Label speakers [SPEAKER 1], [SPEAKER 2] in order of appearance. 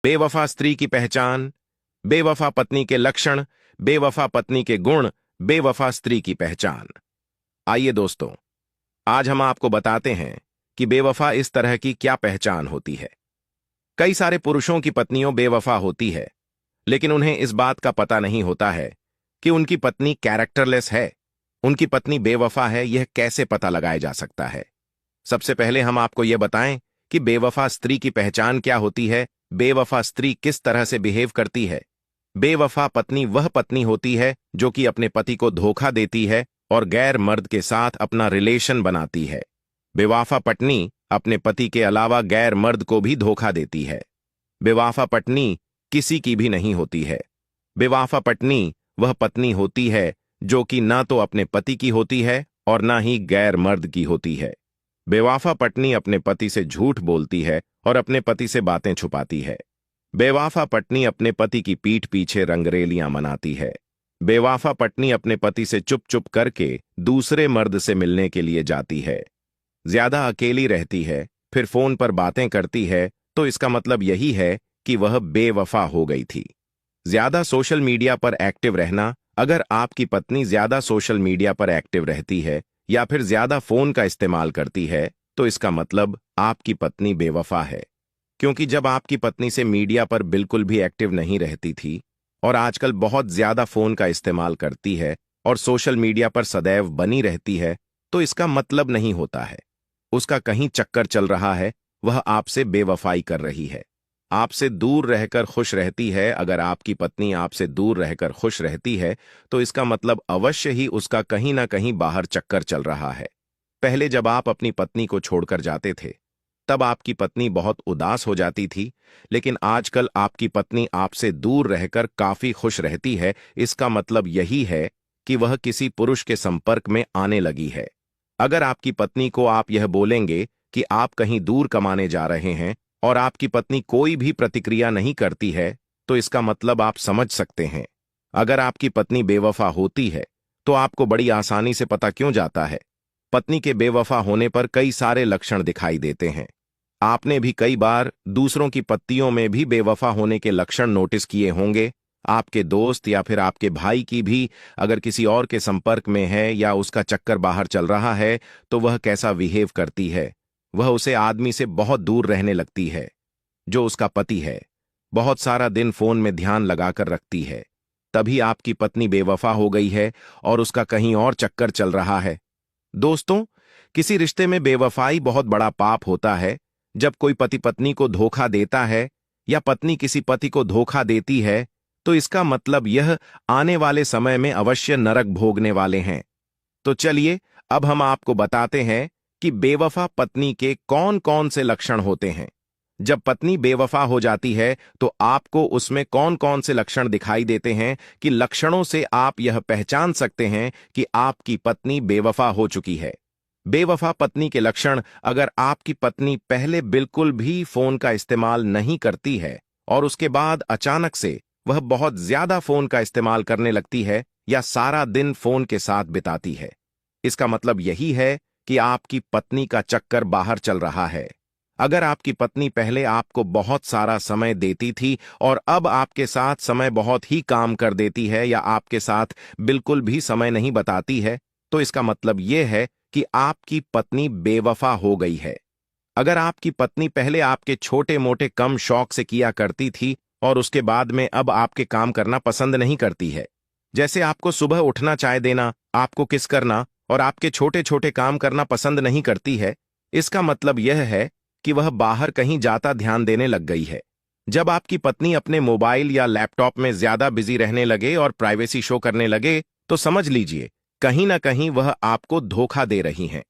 [SPEAKER 1] बेवफा स्त्री की पहचान, बेवफा पत्नी के लक्षण, बेवफा पत्नी के गुण, बेवफा स्त्री की पहचान। आइए दोस्तों, आज हम आपको बताते हैं कि बेवफा इस तरह की क्या पहचान होती है। कई सारे पुरुषों की पत्नियों बेवफा होती है, लेकिन उन्हें इस बात का पता नहीं होता है कि उनकी पत्नी कैरेक्टरलेस है। उनकी पत्नी बेवफा है, यह कैसे पता लगाया जा सकता है? सबसे पहले हम आपको यह बताएं कि बेवफा स्त्री की पहचान क्या होती है, बेवफा स्त्री किस तरह से बिहेव करती है। बेवफा पत्नी वह पत्नी होती है जो कि अपने पति को धोखा देती है और गैर मर्द के साथ अपना रिलेशन बनाती है। बेवफा पत्नी अपने पति के अलावा गैर मर्द को भी धोखा देती है। बेवफा पत्नी किसी की भी नहीं होती है। बेवफा पत्नी वह पत्नी होती है जो कि ना तो अपने पति की होती है और ना ही गैर मर्द की होती है। बेवफा पत्नी अपने पति से झूठ बोलती है और अपने पति से बातें छुपाती है। बेवफा पत्नी अपने पति की पीठ पीछे रंगरेलियां मनाती है। बेवफा पत्नी अपने पति से चुप चुप करके दूसरे मर्द से मिलने के लिए जाती है। ज्यादा अकेली रहती है, फिर फोन पर बातें करती है, तो इसका मतलब यही है कि वह बेवफा हो गई थी। ज्यादा सोशल मीडिया पर एक्टिव रहना, अगर आपकी पत्नी ज्यादा सोशल मीडिया पर एक्टिव रहती है या फिर ज्यादा फोन का इस्तेमाल करती है, तो इसका मतलब आपकी पत्नी बेवफा है। क्योंकि जब आपकी पत्नी से मीडिया पर बिल्कुल भी एक्टिव नहीं रहती थी और आजकल बहुत ज्यादा फोन का इस्तेमाल करती है और सोशल मीडिया पर सदैव बनी रहती है, तो इसका मतलब नहीं होता है उसका कहीं चक्कर चल रहा है, वह आपसे बेवफाई कर रही है। आपसे दूर रहकर खुश रहती है। अगर आपकी पत्नी आपसे दूर रहकर खुश रहती है, तो इसका मतलब अवश्य ही उसका कहीं ना कहीं बाहर चक्कर चल रहा है। पहले जब आप अपनी पत्नी को छोड़कर जाते थे, तब आपकी पत्नी बहुत उदास हो जाती थी, लेकिन आजकल आपकी पत्नी आपसे दूर रहकर काफी खुश रहती है। इसका मतलब यही है कि वह किसी पुरुष के संपर्क में आने लगी है। अगर आपकी पत्नी को आप यह बोलेंगे कि आप कहीं दूर कमाने जा रहे हैं और आपकी पत्नी कोई भी प्रतिक्रिया नहीं करती है, तो इसका मतलब आप समझ सकते हैं। अगर आपकी पत्नी बेवफा होती है, तो आपको बड़ी आसानी से पता क्यों जाता है। पत्नी के बेवफा होने पर कई सारे लक्षण दिखाई देते हैं। आपने भी कई बार दूसरों की पत्नियों में भी बेवफा होने के लक्षण नोटिस किए होंगे। आपके दोस्त या फिर आपके भाई की भी अगर किसी और के संपर्क में है या उसका चक्कर बाहर चल रहा है, तो वह कैसा बिहेव करती है। वह उसे आदमी से बहुत दूर रहने लगती है जो उसका पति है। बहुत सारा दिन फोन में ध्यान लगाकर रखती है। तभी आपकी पत्नी बेवफा हो गई है और उसका कहीं और चक्कर चल रहा है। दोस्तों, किसी रिश्ते में बेवफाई बहुत बड़ा पाप होता है। जब कोई पति पत्नी को धोखा देता है या पत्नी किसी पति को धोखा देती है, तो इसका मतलब यह आने वाले समय में अवश्य नरक भोगने वाले हैं। तो चलिए अब हम आपको बताते हैं कि बेवफा पत्नी के कौन कौन से लक्षण होते हैं। जब पत्नी बेवफा हो जाती है, तो आपको उसमें कौन कौन से लक्षण दिखाई देते हैं कि लक्षणों से आप यह पहचान सकते हैं कि आपकी पत्नी बेवफा हो चुकी है। बेवफा पत्नी के लक्षण: अगर आपकी पत्नी पहले बिल्कुल भी फोन का इस्तेमाल नहीं करती है और उसके बाद अचानक से वह बहुत ज्यादा फोन का इस्तेमाल करने लगती है या सारा दिन फोन के साथ बिताती है, इसका मतलब यही है कि आपकी पत्नी का चक्कर बाहर चल रहा है। अगर आपकी पत्नी पहले आपको बहुत सारा समय देती थी और अब आपके साथ समय बहुत ही काम कर देती है या आपके साथ बिल्कुल भी समय नहीं बताती है, तो इसका मतलब यह है कि आपकी पत्नी बेवफा हो गई है। अगर आपकी पत्नी पहले आपके छोटे मोटे कम शौक से किया करती थी और उसके बाद में अब आपके काम करना पसंद नहीं करती है, जैसे आपको सुबह उठना, चाय देना, आपको किस करना और आपके छोटे छोटे काम करना पसंद नहीं करती है, इसका मतलब यह है कि वह बाहर कहीं जाता ध्यान देने लग गई है। जब आपकी पत्नी अपने मोबाइल या लैपटॉप में ज्यादा बिजी रहने लगे और प्राइवेसी शो करने लगे, तो समझ लीजिए कहीं ना कहीं वह आपको धोखा दे रही हैं।